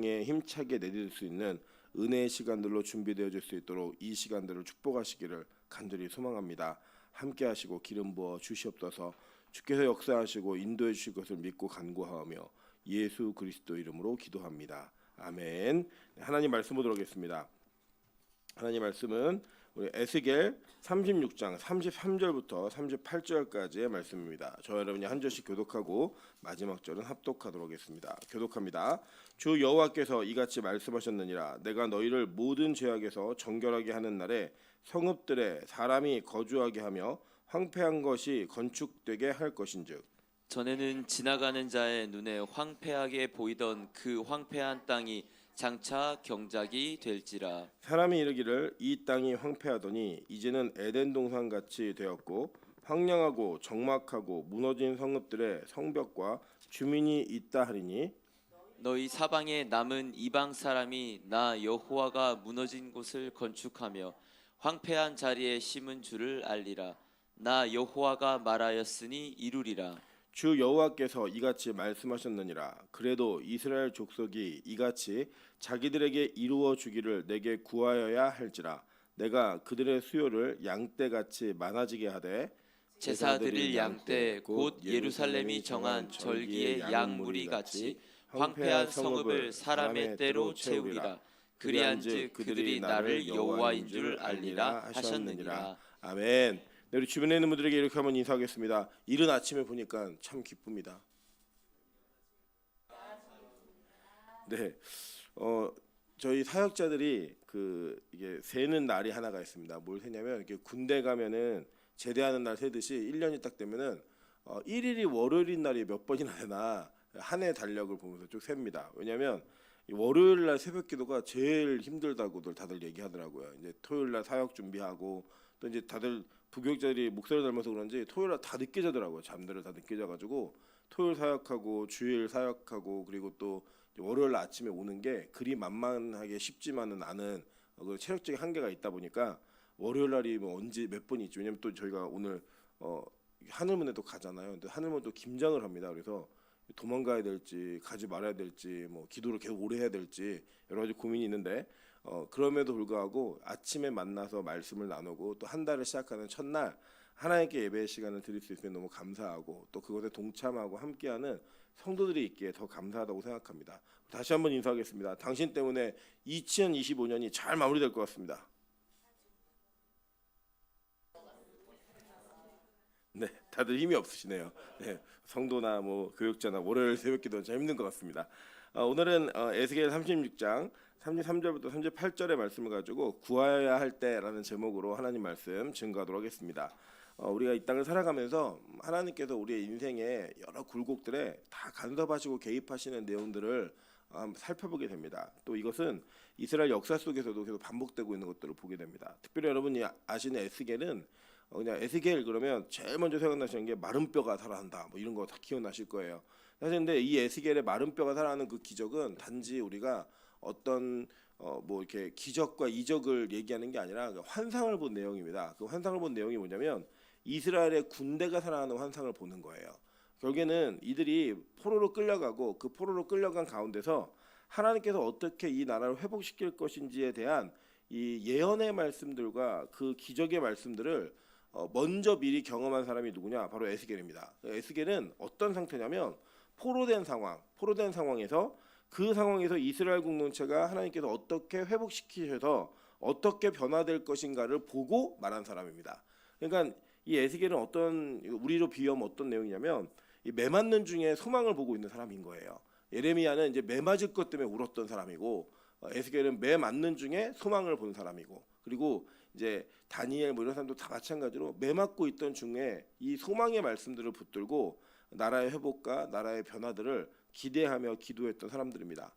향해 힘차게 내딛을 수 있는 은혜의 시간들로 준비되어질 수 있도록 이 시간들을 축복하시기를 간절히 소망합니다. 함께 하시고 기름 부어 주시옵소서. 주께서 역사하시고 인도해 주실 것을 믿고 간구하며 예수 그리스도 이름으로 기도합니다. 아멘. 하나님 말씀 보도록 하겠습니다. 하나님 말씀은 우리 에스겔 36장 33절부터 38절까지의 말씀입니다. 저 여러분이 한 절씩 교독하고 마지막 절은 합독하도록 하겠습니다. 교독합니다. 주 여호와께서 이같이 말씀하셨느니라. 내가 너희를 모든 죄악에서 정결하게 하는 날에 성읍들에 사람이 거주하게 하며 황폐한 것이 건축되게 할 것인즉 전에는 지나가는 자의 눈에 황폐하게 보이던 그 황폐한 땅이 장차 경작이 될지라. 사람이 이르기를 이 땅이 황폐하더니 이제는 에덴 동산 같이 되었고 황량하고 적막하고 무너진 성읍들의 성벽과 주민이 있다 하리니 너희 사방에 남은 이방 사람이 나 여호와가 무너진 곳을 건축하며 황폐한 자리에 심은 줄을 알리라. 나 여호와가 말하였으니 이루리라. 주 여호와께서 이같이 말씀하셨느니라. 그래도 이스라엘 족속이 이같이 자기들에게 이루어 주기를 내게 구하여야 할지라. 내가 그들의 수요를 양떼같이 많아지게 하되 제사드릴 양떼 곧 예루살렘이 정한 절기의 양무리 같이 황폐한 성읍을 사람의 때로 채우리라. 그리한즉 그들이 나를 여호와인 줄 알리라 하셨느니라. 아멘. 네, 우리 주변에 있는 분들에게 이렇게 한번 인사하겠습니다. 이른 아침에 보니까 참 기쁩니다. 네, 저희 사역자들이 이게 세는 날이 하나가 있습니다. 뭘 세냐면 이렇게 군대 가면은 제대하는 날 세듯이 1년이 딱 되면은 1일이 월요일인 날이 몇 번이나 되나 한 해 달력을 보면서 쭉 셉니다. 왜냐하면 월요일 날 새벽 기도가 제일 힘들다고들 다들 얘기하더라고요. 이제 토요일 날 사역 준비하고 또 이제 다들 부교육자들이 목사를 닮아서 그런지 토요일 날 다 늦게 자더라고요. 잠들을 다 늦게 자가지고 토요일 사역하고 주일 사역하고 그리고 또 월요일 아침에 오는 게 그리 만만하게 쉽지만은 않은 그 체력적인 한계가 있다 보니까 월요일 날이 뭐 언제 몇 번 있죠. 왜냐면 또 저희가 오늘 하늘문에도 가잖아요. 근데 하늘문 또 김장을 합니다. 그래서 도망가야 될지 가지 말아야 될지 뭐 기도를 계속 오래 해야 될지 여러 가지 고민이 있는데 그럼에도 불구하고 아침에 만나서 말씀을 나누고 또 한 달을 시작하는 첫날 하나님께 예배의 시간을 드릴 수 있으면 너무 감사하고 또 그것에 동참하고 함께하는 성도들이 있기에 더 감사하다고 생각합니다. 다시 한번 인사하겠습니다. 당신 때문에 2025년이 잘 마무리될 것 같습니다. 네, 다들 힘이 없으시네요. 네, 성도나 뭐 교육자나 월요일 새벽기도는 참 힘든 것 같습니다. 오늘은 에스겔 36장 33절부터 38절의 말씀을 가지고 구하여야 할 때라는 제목으로 하나님 말씀 증거하도록 하겠습니다. 우리가 이 땅을 살아가면서 하나님께서 우리의 인생의 여러 굴곡들에 다 간섭하시고 개입하시는 내용들을 살펴보게 됩니다. 또 이것은 이스라엘 역사 속에서도 계속 반복되고 있는 것들을 보게 됩니다. 특별히 여러분이 아시는 에스겔은 그냥 에스겔 그러면 제일 먼저 생각나시는 게 마른 뼈가 살아난다 뭐 이런 거 다 기억나실 거예요. 사실 근데 이 에스겔의 마른 뼈가 살아나는 그 기적은 단지 우리가 어떤 뭐 이렇게 기적과 이적을 얘기하는 게 아니라 환상을 본 내용입니다. 그 환상을 본 내용이 뭐냐면 이스라엘의 군대가 살아나는 환상을 보는 거예요. 결국에는 이들이 포로로 끌려가고 그 포로로 끌려간 가운데서 하나님께서 어떻게 이 나라를 회복시킬 것인지에 대한 이 예언의 말씀들과 그 기적의 말씀들을 먼저 미리 경험한 사람이 누구냐? 바로 에스겔입니다. 에스겔은 어떤 상태냐면 포로된 상황에서 그 상황에서 이스라엘 공동체가 하나님께서 어떻게 회복시키셔서 어떻게 변화될 것인가를 보고 말한 사람입니다. 그러니까 이 에스겔은 우리로 비유하면 어떤 내용이냐면 이 매 맞는 중에 소망을 보고 있는 사람인 거예요. 예레미야는 이제 매 맞을 것 때문에 울었던 사람이고 에스겔은 매 맞는 중에 소망을 본 사람이고 그리고 이제 다니엘 뭐 이런 사람도 다 마찬가지로 매 맞고 있던 중에 이 소망의 말씀들을 붙들고 나라의 회복과 나라의 변화들을 기대하며 기도했던 사람들입니다.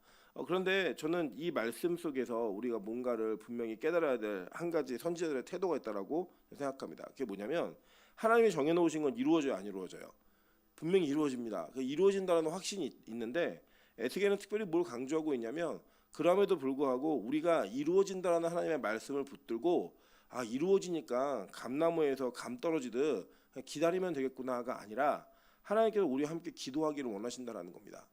그런데 저는 이 말씀 속에서 우리가 뭔가를 분명히 깨달아야 될 한 가지 선지자들의 태도가 있다라고 생각합니다. 그게 뭐냐면 하나님이 정해놓으신 건 이루어져요, 안 이루어져요? 분명히 이루어집니다. 이루어진다는 확신이 있는데 에스겔은 특별히 뭘 강조하고 있냐면 그럼에도 불구하고 우리가 이루어진다는 하나님의 말씀을 붙들고 이루어지니까 감나무에서 감 떨어지듯 기다리면 되겠구나가 아니라 하나님께서 우리와 함께 기도하기를 원하신다는 겁니다.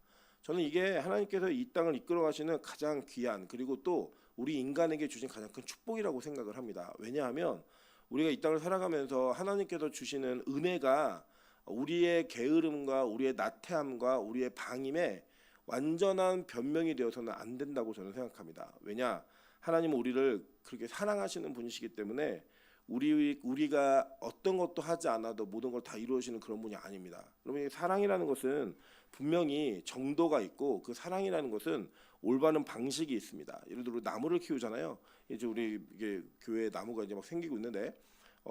저는 이게 하나님께서 이 땅을 이끌어 가시는 가장 귀한, 그리고 또 우리 인간에게 주신 가장 큰 축복이라고 생각을 합니다. 왜냐하면 우리가 이 땅을 살아가면서 하나님께서 주시는 은혜가 우리의 게으름과 우리의 나태함과 우리의 방임에 완전한 변명이 되어서는 안 된다고 저는 생각합니다. 왜냐? 하나님은 우리를 그렇게 사랑하시는 분이시기 때문에 우리가 어떤 것도 하지 않아도 모든 걸 다 이루어지는 그런 분이 아닙니다. 여러분, 사랑이라는 것은 분명히 정도가 있고, 그 사랑이라는 것은 올바른 방식이 있습니다. 예를 들어 나무를 키우잖아요. 이제 우리 이게 교회에 나무가 이제 막 생기고 있는데,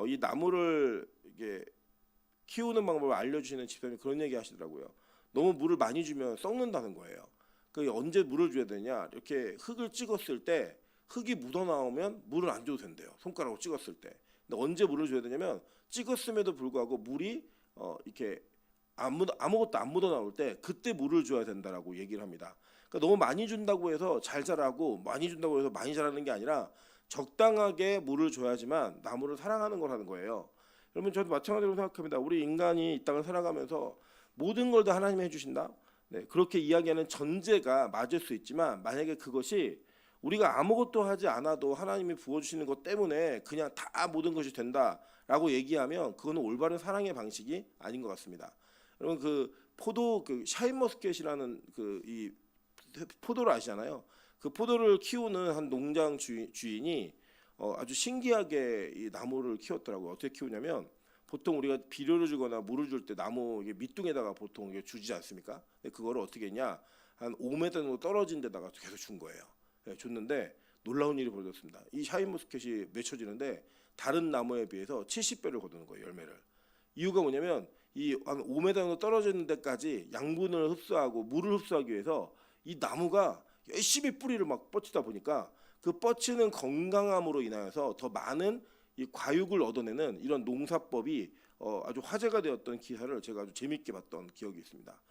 이 나무를 이게 키우는 방법을 알려주시는 집사님이 그런 얘기 하시더라고요. 너무 물을 많이 주면 썩는다는 거예요. 그 언제 물을 줘야 되냐? 이렇게 흙을 찍었을 때 흙이 묻어 나오면 물을 안 줘도 된대요. 손가락으로 찍었을 때. 근데 언제 물을 줘야 되냐면 찍었음에도 불구하고 물이 이렇게 아무것도 안 묻어 나올 때 그때 물을 줘야 된다라고 얘기를 합니다. 그러니까 너무 많이 준다고 해서 잘 자라고 많이 준다고 해서 많이 자라는 게 아니라 적당하게 물을 줘야지만 나무를 사랑하는 거라는 거예요. 여러분, 저도 마찬가지로 생각합니다. 우리 인간이 이 땅을 살아가면서 모든 걸 다 하나님이 해주신다. 네, 그렇게 이야기하는 전제가 맞을 수 있지만, 만약에 그것이 우리가 아무것도 하지 않아도 하나님이 부어주시는 것 때문에 그냥 다 모든 것이 된다라고 얘기하면 그거는 올바른 사랑의 방식이 아닌 것 같습니다. 여러분, 그 샤인머스켓이라는 이 포도를 아시잖아요. 그 포도를 키우는 한 농장 주인이 아주 신기하게 이 나무를 키웠더라고요. 어떻게 키우냐면, 보통 우리가 비료를 주거나 물을 줄 때 나무 밑둥에다가 보통 이게 주지 않습니까? 근데 그거를 어떻게 했냐? 한 5m 정도 떨어진 데다가 계속 준 거예요. 네, 줬는데 놀라운 일이 벌어졌습니다. 이 샤인머스켓이 맺혀지는데 다른 나무에 비해서 70배를 거두는 거예요, 열매를. 이유가 뭐냐면, 이 한 5m 정도 떨어지는 데까지 양분을 흡수하고 물을 흡수하기 위해서 이 나무가 열심히 뿌리를 막 뻗치다 보니까 그 뻗치는 건강함으로 인하여서 더 많은 이 과육을 얻어내는 이런 농사법이 아주 화제가 되었던 기사를 제가 아주 재밌게 봤던 기억이 있습니다.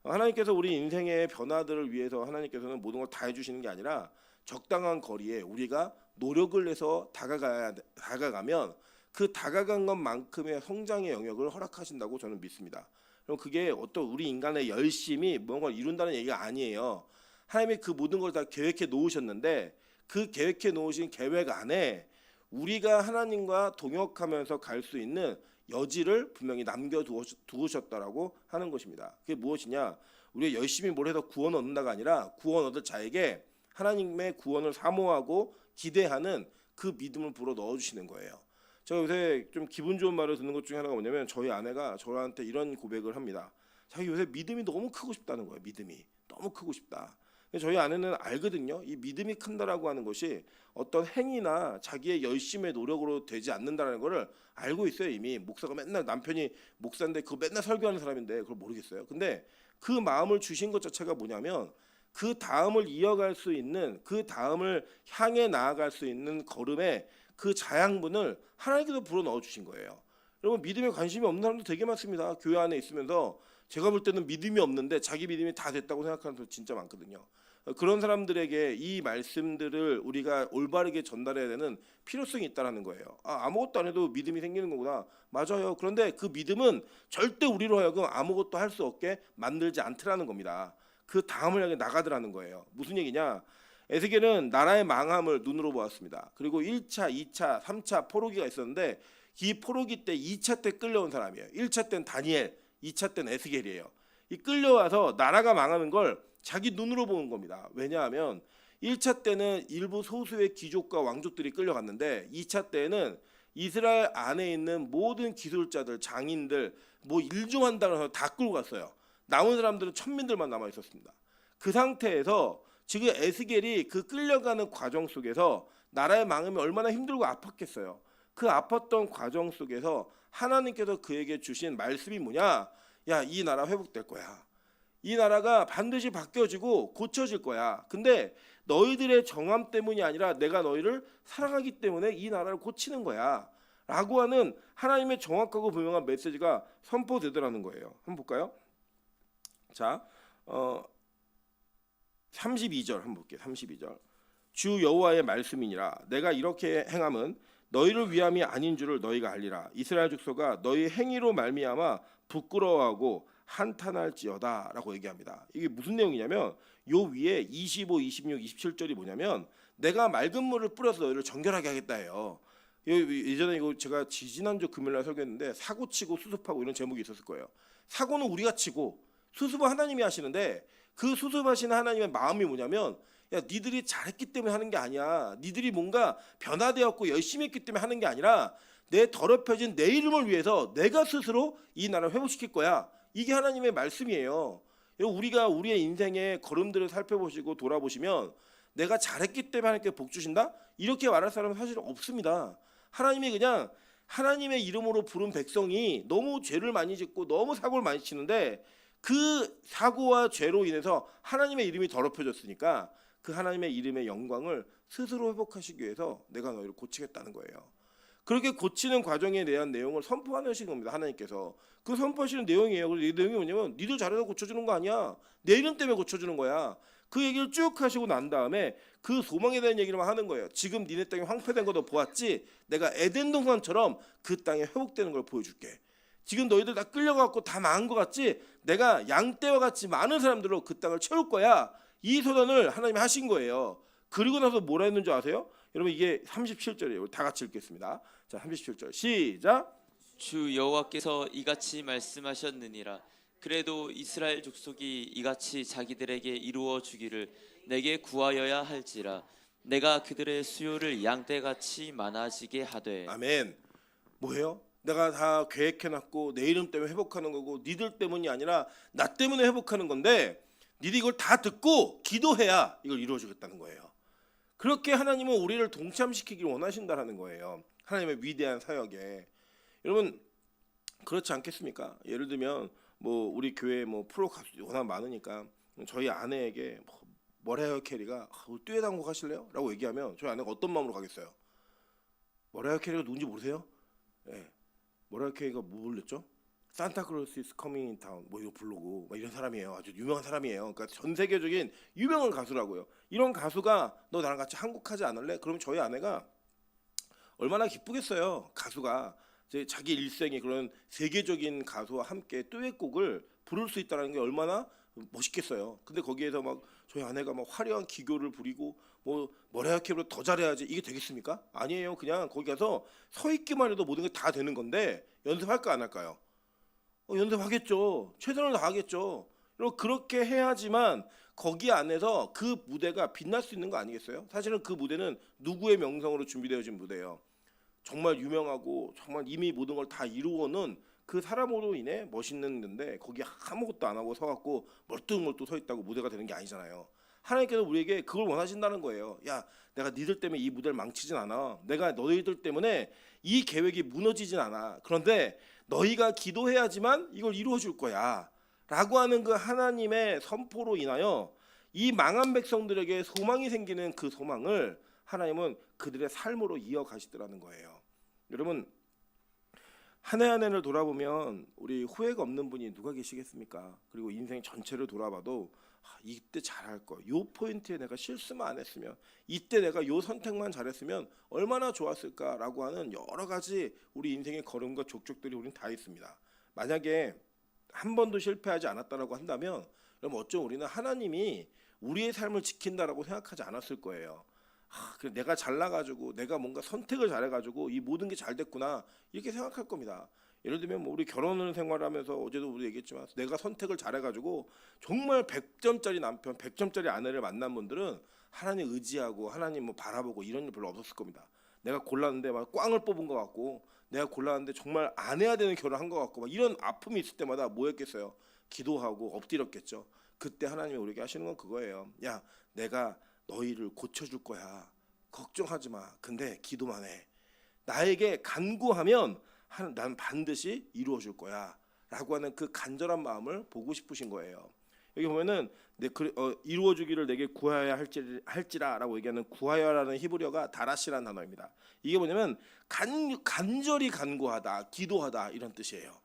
하나님께서 우리 인생의 변화들을 위해서 하나님께서는 모든 걸 다 해주시는 게 아니라 적당한 거리에 우리가 노력을 해서 다가가면 그 다가간 것만큼의 성장의 영역을 허락하신다고 저는 믿습니다. 그럼 그게 어떤 우리 인간의 열심이 뭔가를 이룬다는 얘기가 아니에요. 하나님이 그 모든 걸 다 계획해 놓으셨는데, 그 계획해 놓으신 계획 안에 우리가 하나님과 동역하면서 갈 수 있는 여지를 분명히 남겨두셨다라고 하는 것입니다. 그게 무엇이냐? 우리가 열심히 뭘 해서 구원 얻는다가 아니라 구원 얻을 자에게 하나님의 구원을 사모하고 기대하는 그 믿음을 불어 넣어주시는 거예요. 제가 요새 좀 기분 좋은 말을 듣는 것 중에 하나가 뭐냐면, 저희 아내가 저한테 이런 고백을 합니다. 자기 요새 믿음이 너무 크고 싶다는 거예요. 믿음이 너무 크고 싶다. 저희 아내는 알거든요. 이 믿음이 큰다라고 하는 것이 어떤 행위나 자기의 열심의 노력으로 되지 않는다는 것을 알고 있어요. 이미 목사가 맨날, 남편이 목사인데 그거 맨날 설교하는 사람인데 그걸 모르겠어요. 근데 그 마음을 주신 것 자체가 뭐냐면, 그 다음을 이어갈 수 있는, 그 다음을 향해 나아갈 수 있는 걸음에 그 자양분을 하나님께서 불어 넣어 주신 거예요. 여러분, 믿음에 관심이 없는 사람도 되게 많습니다. 교회 안에 있으면서 제가 볼 때는 믿음이 없는데 자기 믿음이 다 됐다고 생각하는 사람 진짜 많거든요. 그런 사람들에게 이 말씀들을 우리가 올바르게 전달해야 되는 필요성이 있다는 거예요. 아무것도 안 해도 믿음이 생기는 거구나. 맞아요. 그런데 그 믿음은 절대 우리로 하여금 아무것도 할 수 없게 만들지 않더라는 겁니다. 그 다음을 향해 나가더라는 거예요. 무슨 얘기냐? 에스겔은 나라의 망함을 눈으로 보았습니다. 그리고 1차, 2차, 3차 포로기가 있었는데, 이 포로기 때 2차 때 끌려온 사람이에요. 1차 때는 다니엘, 2차 때는 에스겔이에요. 이 끌려와서 나라가 망하는 걸 자기 눈으로 보는 겁니다. 왜냐하면 1차 때는 일부 소수의 귀족과 왕족들이 끌려갔는데, 2차 때는 이스라엘 안에 있는 모든 기술자들, 장인들, 뭐 일 좀 한다고 해서 다 끌고 갔어요. 남은 사람들은 천민들만 남아 있었습니다. 그 상태에서 지금 에스겔이 그 끌려가는 과정 속에서 나라의 망함이 얼마나 힘들고 아팠겠어요. 그 아팠던 과정 속에서 하나님께서 그에게 주신 말씀이 뭐냐? 야, 이 나라 회복될 거야. 이 나라가 반드시 바뀌어지고 고쳐질 거야. 근데 너희들의 정함 때문이 아니라 내가 너희를 사랑하기 때문에 이 나라를 고치는 거야 라고 하는 하나님의 정확하고 분명한 메시지가 선포되더라는 거예요. 한번 볼까요? 자, 32절 한번 볼게요. 32절. 주 여호와의 말씀이니라. 내가 이렇게 행함은 너희를 위함이 아닌 줄을 너희가 알리라. 이스라엘 족속아, 너희 행위로 말미암아 부끄러워하고 한탄할지어다라고 얘기합니다. 이게 무슨 내용이냐면 요 위에 25, 26, 27절이 뭐냐면 내가 맑은 물을 뿌려서 너희를 정결하게 하겠다예요. 예전에 이거 제가 지난주 금요일날 설교했는데 사고 치고 수습하고 이런 제목이 있었을 거예요. 사고는 우리가 치고 수습은 하나님이 하시는데 그 수습하시는 하나님의 마음이 뭐냐면 야 니들이 잘했기 때문에 하는 게 아니야. 니들이 뭔가 변화되었고 열심히 했기 때문에 하는 게 아니라 내 더럽혀진 내 이름을 위해서 내가 스스로 이 나라를 회복시킬 거야. 이게 하나님의 말씀이에요. 우리가 우리의 인생의 걸음들을 살펴보시고 돌아보시면 내가 잘했기 때문에 하나님께 복 주신다? 이렇게 말할 사람은 사실 없습니다. 하나님이 그냥 하나님의 이름으로 부른 백성이 너무 죄를 많이 짓고 너무 사고를 많이 치는데 그 사고와 죄로 인해서 하나님의 이름이 더럽혀졌으니까 그 하나님의 이름의 영광을 스스로 회복하시기 위해서 내가 너희를 고치겠다는 거예요. 그렇게 고치는 과정에 대한 내용을 선포하시는 겁니다. 하나님께서 그 선포하시는 내용이에요. 그래서 이 내용이 뭐냐면 니들 잘해서 고쳐주는 거 아니야. 내 이름 때문에 고쳐주는 거야. 그 얘기를 쭉 하시고 난 다음에 그 소망에 대한 얘기를 하는 거예요. 지금 니네 땅이 황폐된 것도 보았지. 내가 에덴 동산처럼 그 땅에 회복되는 걸 보여줄게. 지금 너희들 다 끌려가고 다 망한 것 같지? 내가 양떼와 같이 많은 사람들로 그 땅을 채울 거야. 이 선언을 하나님이 하신 거예요. 그리고 나서 뭐라 했는 줄 아세요? 여러분 이게 37절이에요. 다 같이 읽겠습니다. 자, 37절 시작. 주 여호와께서 이같이 말씀하셨느니라. 그래도 이스라엘 족속이 이같이 자기들에게 이루어 주기를 내게 구하여야 할지라. 내가 그들의 수요를 양떼같이 많아지게 하되. 아멘. 뭐예요? 내가 다 계획해놨고 내 이름 때문에 회복하는 거고 니들 때문이 아니라 나 때문에 회복하는 건데 니들이 이걸 다 듣고 기도해야 이걸 이루어주겠다는 거예요. 그렇게 하나님은 우리를 동참시키기를 원하신다라는 거예요. 하나님의 위대한 사역에. 여러분 그렇지 않겠습니까? 예를 들면 뭐 우리 교회 뭐 프로 가수들이 워낙 많으니까 저희 아내에게 머라이어 캐리가 듀엣 한곡 하실래요? 라고 얘기하면 저희 아내가 어떤 마음으로 가겠어요? 머라이어 캐리가 누군지 모르세요? 네. 머라이어 캐리가 뭐 불렀죠? 산타클로스 is coming in town 뭐 이거 부르고 뭐 이런 사람이에요. 아주 유명한 사람이에요. 그러니까 전 세계적인 유명한 가수라고요. 이런 가수가 너 나랑 같이 한국 하지 않을래? 그럼 저희 아내가 얼마나 기쁘겠어요. 가수가 자기 일생에 그런 세계적인 가수와 함께 듀엣곡을 부를 수 있다는 게 얼마나 멋있겠어요. 근데 거기에서 막 저희 아내가 막 화려한 기교를 부리고 뭐 머라이어 캐리보다 더 잘해야지 이게 되겠습니까? 아니에요. 그냥 거기 가서 서 있기만 해도 모든 게 다 되는 건데 연습할까 안 할까요? 연습하겠죠. 최선을 다하겠죠. 그리고 그렇게 해야지만 거기 안에서 그 무대가 빛날 수 있는 거 아니겠어요? 사실은 그 무대는 누구의 명성으로 준비되어진 무대예요. 정말 유명하고 정말 이미 모든 걸 다 이루어는 그 사람으로 인해 멋있는 데인데 거기 아무것도 안 하고 서갖고 멀뚱멀뚱 서 있다고 무대가 되는 게 아니잖아요. 하나님께서 우리에게 그걸 원하신다는 거예요. 야, 내가 니들 때문에 이 무대를 망치진 않아. 내가 너희들 때문에 이 계획이 무너지진 않아. 그런데 너희가 기도해야지만 이걸 이루어줄 거야 라고 하는 그 하나님의 선포로 인하여 이 망한 백성들에게 소망이 생기는 그 소망을 하나님은 그들의 삶으로 이어가시더라는 거예요. 여러분 한 해 한 해를 돌아보면 우리 후회가 없는 분이 누가 계시겠습니까? 그리고 인생 전체를 돌아봐도 이때 잘할 거, 요 포인트에 내가 실수만 안 했으면, 이때 내가 요 선택만 잘했으면 얼마나 좋았을까라고 하는 여러 가지 우리 인생의 걸음과 족적들이 우리는 다 있습니다. 만약에 한 번도 실패하지 않았다라고 한다면 그럼 어쩌면 우리는 하나님이 우리의 삶을 지킨다라고 생각하지 않았을 거예요. 그래 내가 잘나가지고 내가 뭔가 선택을 잘해가지고 이 모든 게 잘 됐구나 이렇게 생각할 겁니다. 예를 들면 뭐 우리 결혼 생활하면서 어제도 우리 얘기했지만 내가 선택을 잘해가지고 정말 100점짜리 남편 100점짜리 아내를 만난 분들은 하나님 의지하고 하나님 뭐 바라보고 이런 일 별로 없었을 겁니다. 내가 골랐는데 막 꽝을 뽑은 것 같고 내가 골랐는데 정말 안 해야 되는 결혼을 한 것 같고 막 이런 아픔이 있을 때마다 뭐 했겠어요? 기도하고 엎드렸겠죠. 그때 하나님이 우리에게 하시는 건 그거예요. 야 내가 너희를 고쳐줄 거야. 걱정하지 마. 근데 기도만 해. 나에게 간구하면 난 반드시 이루어줄 거야 라고 하는 그 간절한 마음을 보고 싶으신 거예요. 여기 보면은 이루어주기를 내게 구하여야 할지라 라고 얘기하는 구하여라는 히브리어가 다라시라는 단어입니다. 이게 뭐냐면 간절히 간구하다 기도하다 이런 뜻이에요.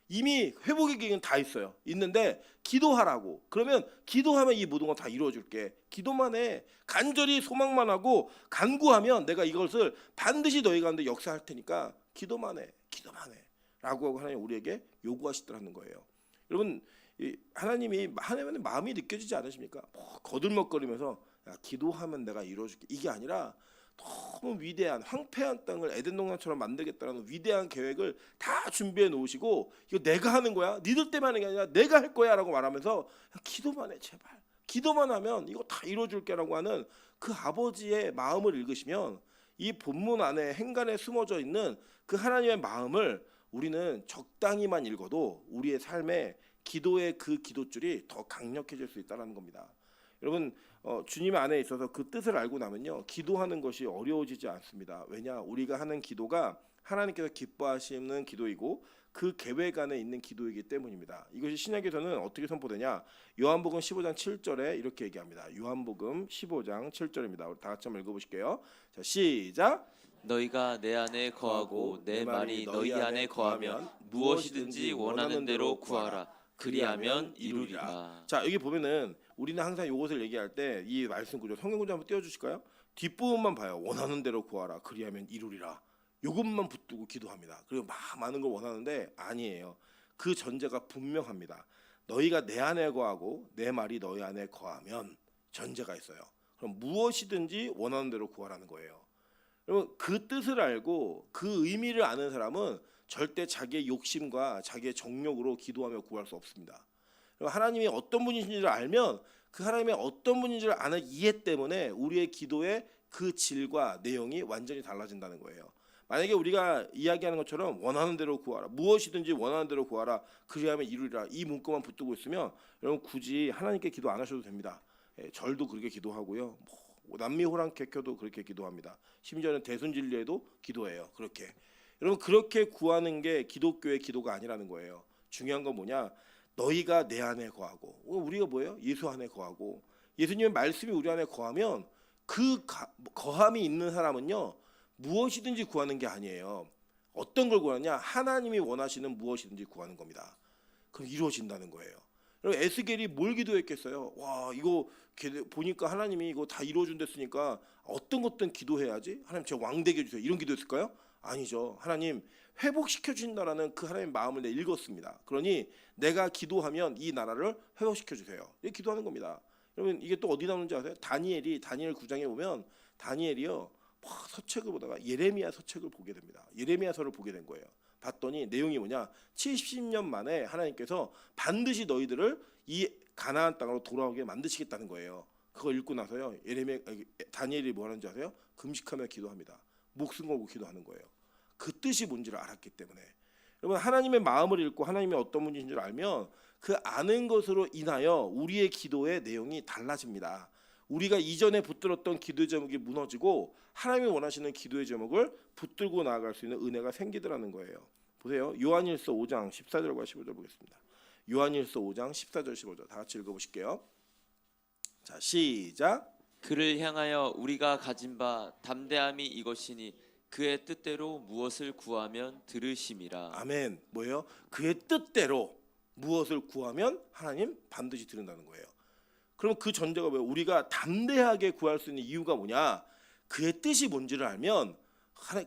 이미 회복의 계획은 다 있어요. 있는데 기도하라고. 그러면 기도하면 이 모든 건 다 이루어줄게. 기도만 해. 간절히 소망만 하고 간구하면 내가 이것을 반드시 너희 가운데 역사할 테니까 기도만 해. 기도만 해. 라고 하고 하나님 우리에게 요구하시더라는 거예요. 여러분 하나님의 마음이 느껴지지 않으십니까? 뭐 거들먹거리면서 야, 기도하면 내가 이루어줄게 이게 아니라 너무 위대한 황폐한 땅을 에덴 동산처럼 만들겠다는 위대한 계획을 다 준비해 놓으시고 이거 내가 하는 거야. 니들 때문에 하는 게 아니라 내가 할 거야라고 말하면서 기도만 해 제발. 기도만 하면 이거 다 이루어줄게라고 하는 그 아버지의 마음을 읽으시면 이 본문 안에 행간에 숨어져 있는 그 하나님의 마음을 우리는 적당히만 읽어도 우리의 삶에 기도의 그 기도줄이 더 강력해질 수 있다는 겁니다. 여러분 주님 안에 있어서 그 뜻을 알고 나면요 기도하는 것이 어려워지지 않습니다. 왜냐 우리가 하는 기도가 하나님께서 기뻐하시는 기도이고 그 계획 안에 있는 기도이기 때문입니다. 이것이 신약에서는 어떻게 선포되냐? 요한복음 15장 7절에 이렇게 얘기합니다. 요한복음 15장 7절입니다. 우리 다 같이 한번 읽어보실게요. 자, 시작. 너희가 내 안에 거하고 내 말이 너희 안에 거하면 무엇이든지 원하는 대로 구하라. 그리하면 이루리라. 자 여기 보면은 우리는 항상 이것을 얘기할 때 이 말씀 구조 성경 구조 한번 띄워주실까요? 뒷부분만 봐요. 원하는 대로 구하라. 그리하면 이루리라. 이것만 붙들고 기도합니다. 그리고 많은 걸 원하는데 아니에요. 그 전제가 분명합니다. 너희가 내 안에 거하고 내 말이 너희 안에 거하면 전제가 있어요. 그럼 무엇이든지 원하는 대로 구하라는 거예요. 여러분 그 뜻을 알고 그 의미를 아는 사람은 절대 자기의 욕심과 자기의 정욕으로 기도하며 구할 수 없습니다. 하나님이 어떤 분이신지를 알면 그 하나님의 어떤 분인지를 아는 이해 때문에 우리의 기도의 그 질과 내용이 완전히 달라진다는 거예요. 만약에 우리가 이야기하는 것처럼 원하는 대로 구하라, 무엇이든지 원하는 대로 구하라, 그리하면 이루리라 이 문구만 붙들고 있으면 여러분 굳이 하나님께 기도 안 하셔도 됩니다. 절도 그렇게 기도하고요. 남미 호랑 개켜도 그렇게 기도합니다. 심지어는 대순진리에도 기도해요. 그렇게 여러분 그렇게 구하는 게 기독교의 기도가 아니라는 거예요. 중요한 건 뭐냐? 너희가 내 안에 거하고 우리가 뭐예요? 예수 안에 거하고 예수님의 말씀이 우리 안에 거하면 그 거함이 있는 사람은요 무엇이든지 구하는 게 아니에요. 어떤 걸 구하느냐? 하나님이 원하시는 무엇이든지 구하는 겁니다. 그럼 이루어진다는 거예요. 여러분 에스겔이 뭘 기도했겠어요? 와 이거 보니까 하나님이 이거 다 이루어준댔으니까 어떤 것든 기도해야지. 하나님 제 왕되게 해주세요. 이런 기도했을까요? 아니죠. 하나님 회복시켜 주신다라는 그 하나님의 마음을 내가 읽었습니다. 그러니 내가 기도하면 이 나라를 회복시켜 주세요. 이렇게 기도하는 겁니다. 여러분 이게 또 어디 나오는지 아세요? 다니엘 9장에 보면 다니엘이요 서책을 보다가 예레미야 서책을 보게 됩니다. 예레미야서를 보게 된 거예요. 봤더니 내용이 뭐냐? 70년 만에 하나님께서 반드시 너희들을 이 가나안 땅으로 돌아오게 만드시겠다는 거예요. 그거 읽고 나서요 다니엘이 뭐 하는지 아세요? 금식하며 기도합니다. 목숨 걸고 기도하는 거예요. 그 뜻이 뭔지를 알았기 때문에. 여러분 하나님의 마음을 읽고 하나님이 어떤 분이신 줄 알면 그 아는 것으로 인하여 우리의 기도의 내용이 달라집니다. 우리가 이전에 붙들었던 기도의 제목이 무너지고 하나님이 원하시는 기도의 제목을 붙들고 나아갈 수 있는 은혜가 생기더라는 거예요. 보세요. 요한일서 5장 14절과 15절 보겠습니다. 요한일서 5장 14절 15절 다 같이 읽어보실게요. 자 시작. 그를 향하여 우리가 가진 바 담대함이 이것이니 그의 뜻대로 무엇을 구하면 들으심이라. 아멘. 뭐예요? 그의 뜻대로 무엇을 구하면 하나님 반드시 들은다는 거예요. 그럼 그 전제가 뭐예요? 우리가 담대하게 구할 수 있는 이유가 뭐냐? 그의 뜻이 뭔지를 알면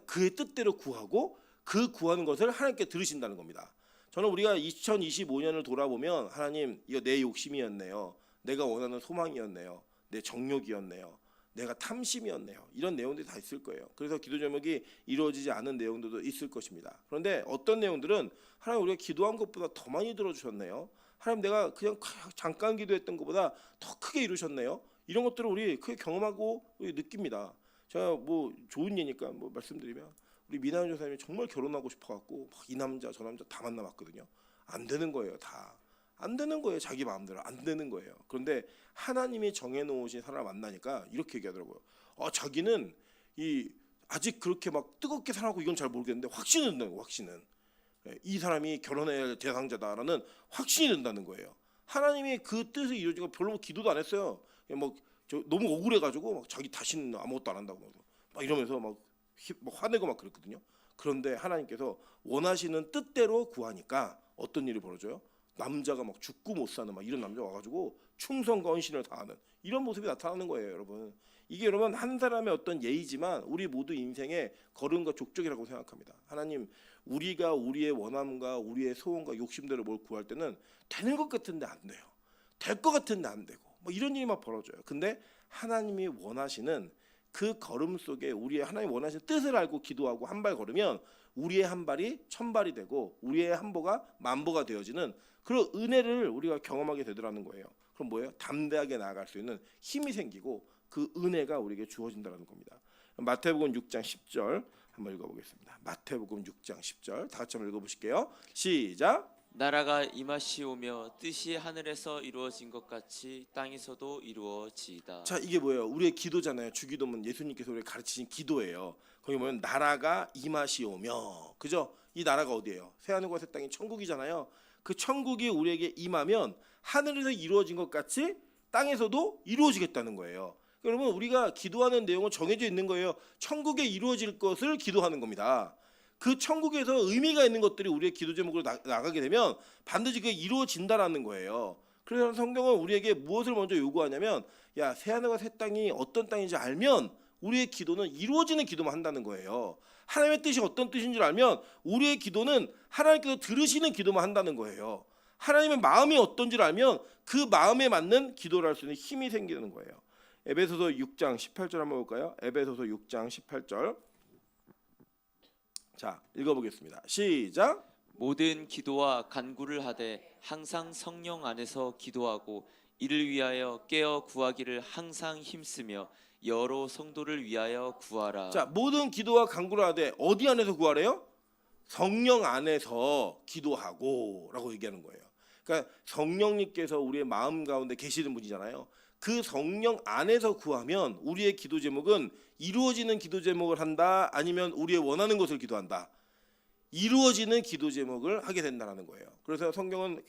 그의 뜻대로 구하고 그 구하는 것을 하나님께 들으신다는 겁니다. 저는 우리가 2025년을 돌아보면 하나님 이거 내 욕심이었네요. 내가 원하는 소망이었네요. 내 정욕이었네요. 내가 탐심이었네요. 이런 내용들이 다 있을 거예요. 그래서 기도 제목이 이루어지지 않은 내용들도 있을 것입니다. 그런데 어떤 내용들은 하나님 우리가 기도한 것보다 더 많이 들어주셨네요. 하나님 내가 그냥 잠깐 기도했던 것보다 더 크게 이루셨네요. 이런 것들을 우리 크게 경험하고 느낍니다. 제가 뭐 좋은 예니까 뭐 말씀드리면 우리 미나연 조사님이 정말 결혼하고 싶어갖고 이 남자 저 남자 다 만나봤거든요. 안 되는 거예요. 다 안 되는 거예요. 자기 마음대로 안 되는 거예요. 그런데 하나님이 정해놓으신 사람을 만나니까 이렇게 얘기하더라고요. 자기는 아직 그렇게 막 뜨겁게 사랑하고 이건 잘 모르겠는데 확신은 든다는 거예요. 확신은 이 사람이 결혼해야 할 대상자다라는 확신이 든다는 거예요. 하나님이 그 뜻을 이루어지고 별로 기도도 안 했어요. 너무 억울해가지고 막 자기 다시는 아무것도 안 한다고 막 이러면서 막 화내고 막 그랬거든요. 그런데 하나님께서 원하시는 뜻대로 구하니까 어떤 일이 벌어져요? 남자가 막 죽고 못 사는 막 이런 남자 와가지고 충성과 헌신을 다하는 이런 모습이 나타나는 거예요, 여러분. 이게 여러분 한 사람의 어떤 예의지만 우리 모두 인생의 걸음과 족적이라고 생각합니다. 하나님, 우리가 우리의 원함과 우리의 소원과 욕심대로 뭘 구할 때는 되는 것 같은데 안 돼요. 될 것 같은데 안 되고 뭐 이런 일이 막 벌어져요. 근데 하나님이 원하시는 그 걸음 속에 우리의 하나님 원하시는 뜻을 알고 기도하고 한 발 걸으면 우리의 한 발이 1000발이 되고 우리의 한 보가 1000보가 되어지는 그런 은혜를 우리가 경험하게 되더라는 거예요. 그럼 뭐예요? 담대하게 나아갈 수 있는 힘이 생기고 그 은혜가 우리에게 주어진다는 겁니다. 마태복음 6장 10절 한번 읽어보겠습니다. 마태복음 6장 10절 다 같이 한번 읽어보실게요. 시작. 나라가 임하시오며 뜻이 하늘에서 이루어진 것 같이 땅에서도 이루어지이다. 자, 이게 뭐예요? 우리의 기도잖아요. 주기도문 예수님께서 우리에게 가르치신 기도예요. 거기 보면 나라가 임하시오며, 그죠? 이 나라가 어디예요? 새하늘과 새 땅이 천국이잖아요. 그 천국이 우리에게 임하면 하늘에서 이루어진 것 같이 땅에서도 이루어지겠다는 거예요. 여러분, 우리가 기도하는 내용은 정해져 있는 거예요. 천국에 이루어질 것을 기도하는 겁니다. 그 천국에서 의미가 있는 것들이 우리의 기도 제목으로 나가게 되면 반드시 그게 이루어진다라는 거예요. 그래서 성경은 우리에게 무엇을 먼저 요구하냐면, 야, 새하늘과 새 땅이 어떤 땅인지 알면 우리의 기도는 이루어지는 기도만 한다는 거예요. 하나님의 뜻이 어떤 뜻인 줄 알면 우리의 기도는 하나님께서 들으시는 기도만 한다는 거예요. 하나님의 마음이 어떤지를 알면 그 마음에 맞는 기도를 할 수 있는 힘이 생기는 거예요. 에베소서 6장 18절 한번 볼까요? 에베소서 6장 18절. 자, 읽어보겠습니다. 시작. 모든 기도와 간구를 하되 항상 성령 안에서 기도하고 이를 위하여 깨어 구하기를 항상 힘쓰며 여러 성도를 위하여 구하라. 자, 모든 기도와 간구를 하되 어디 안에서 구하래요? 성령 안에서 기도하고라고 얘기하는 거예요. 그러니까 성령님께서 우리의 마음 가운데 계시는 분이잖아요. 그 성령 안에서 구하면 우리의 기도 제목은 이루어지는 기도 제목을 한다, 아니면 우리의 원하는 것을 기도한다. 이루어지는 기도 제목을 하게 된다는 거예요. 그래서 성경은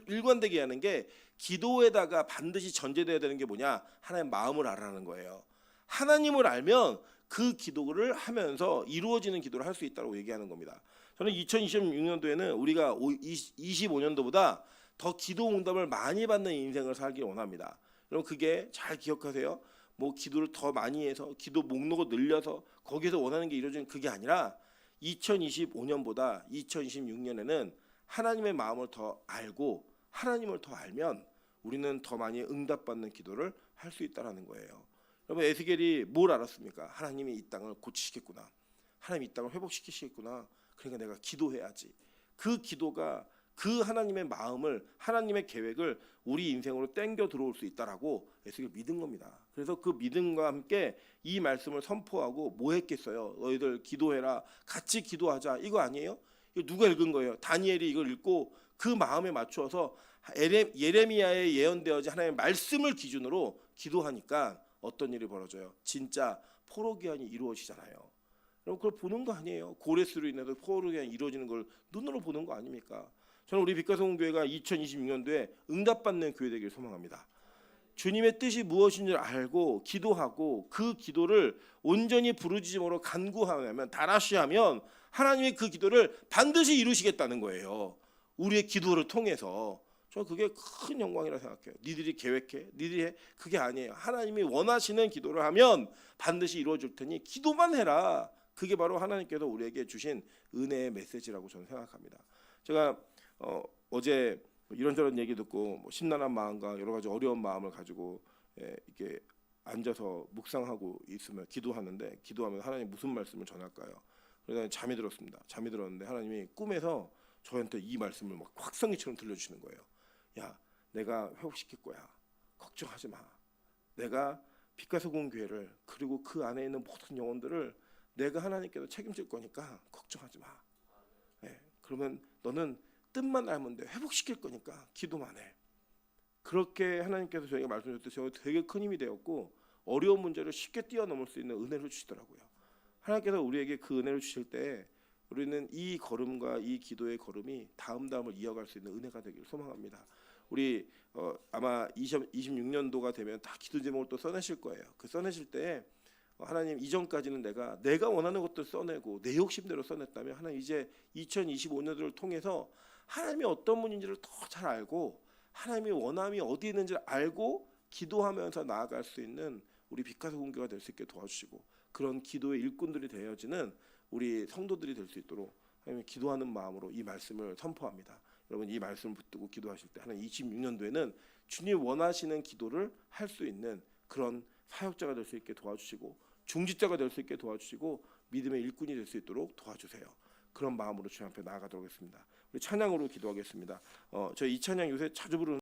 일관되게 하는 게 기도에다가 반드시 전제되어야 되는 게 뭐냐? 하나님의 마음을 알아라는 거예요. 하나님을 알면 그 기도를 하면서 이루어지는 기도를 할 수 있다고 얘기하는 겁니다. 저는 2026년도에는 우리가 25년도보다 더 기도 응답을 많이 받는 인생을 살기 원합니다. 여러분, 그게 잘 기억하세요. 뭐 기도를 더 많이 해서 기도 목록을 늘려서 거기에서 원하는 게 이루어지는 그게 아니라 2025년보다 2026년에는 하나님의 마음을 더 알고 하나님을 더 알면 우리는 더 많이 응답받는 기도를 할 수 있다라는 거예요. 여러분, 에스겔이 뭘 알았습니까? 하나님이 이 땅을 고치시겠구나. 하나님이 이 땅을 회복시키시겠구나. 그러니까 내가 기도해야지. 그 기도가 그 하나님의 마음을, 하나님의 계획을 우리 인생으로 땡겨 들어올 수 있다라고 에스겔 믿은 겁니다. 그래서 그 믿음과 함께 이 말씀을 선포하고 뭐 했겠어요? 너희들 기도해라, 같이 기도하자, 이거 아니에요? 이거 누가 읽은 거예요? 다니엘이 이걸 읽고 그 마음에 맞추어서 예레미야에 예언되어진 하나님의 말씀을 기준으로 기도하니까 어떤 일이 벌어져요? 진짜 포로기한이 이루어지잖아요. 그럼 그걸 보는 거 아니에요? 고레스로 인해서 포로기한이 이루어지는 걸 눈으로 보는 거 아닙니까? 저는 우리 빛가성교회가 2026년도에 응답받는 교회 되기를 소망합니다. 주님의 뜻이 무엇인지 알고 기도하고 그 기도를 온전히 부르짖음으로 간구하면, 다라시하면 하나님이 그 기도를 반드시 이루시겠다는 거예요. 우리의 기도를 통해서. 저는 그게 큰 영광이라 생각해요. 니들이 계획해, 니들이 해, 그게 아니에요. 하나님이 원하시는 기도를 하면 반드시 이루어질 테니 기도만 해라. 그게 바로 하나님께서 우리에게 주신 은혜의 메시지라고 저는 생각합니다. 제가 어제 이런저런 얘기 듣고 심란한 마음과 여러 가지 어려운 마음을 가지고 이렇게 앉아서 묵상하고 있으면 기도하면 하나님 무슨 말씀을 전할까요? 그래서 잠이 들었습니다. 잠이 들었는데 하나님이 꿈에서 저한테 이 말씀을 막 확성기처럼 들려주시는 거예요. 야, 내가 회복시킬 거야. 걱정하지 마. 내가 빛가소금 교회를, 그리고 그 안에 있는 모든 영혼들을 내가 하나님께서 책임질 거니까 걱정하지 마. 그러면 너는 뜻만 알면 돼. 회복시킬 거니까 기도만 해. 그렇게 하나님께서 저에게 말씀 주셨을 때 저는 되게 큰 힘이 되었고, 어려운 문제를 쉽게 뛰어넘을 수 있는 은혜를 주시더라고요. 하나님께서 우리에게 그 은혜를 주실 때 우리는 이 걸음과 이 기도의 걸음이 다음을 이어갈 수 있는 은혜가 되기를 소망합니다. 우리 아마 26년도가 되면 다 기도 제목을 또 써내실 거예요. 그 써내실 때 하나님, 이전까지는 내가 원하는 것들 써내고 내 욕심대로 써냈다면 하나님, 이제 2025년도를 통해서 하나님이 어떤 분인지를 더 잘 알고 하나님의 원함이 어디 있는지를 알고 기도하면서 나아갈 수 있는 우리 빛가서 공교가 될 수 있게 도와주시고 그런 기도의 일꾼들이 되어지는 우리 성도들이 될 수 있도록 하나님 기도하는 마음으로 이 말씀을 선포합니다. 여러분 이 말씀을 붙들고 기도하실 때 하나님 26년도에는 주님 원하시는 기도를 할 수 있는 그런 사역자가 될 수 있게 도와주시고 중직자가 될 수 있게 도와주시고 믿음의 일꾼이 될 수 있도록 도와주세요. 그런 마음으로 주님 앞에 나아가도록 하겠습니다. 우리 찬양으로 기도하겠습니다. 저희 이 찬양 요새 자주 부르는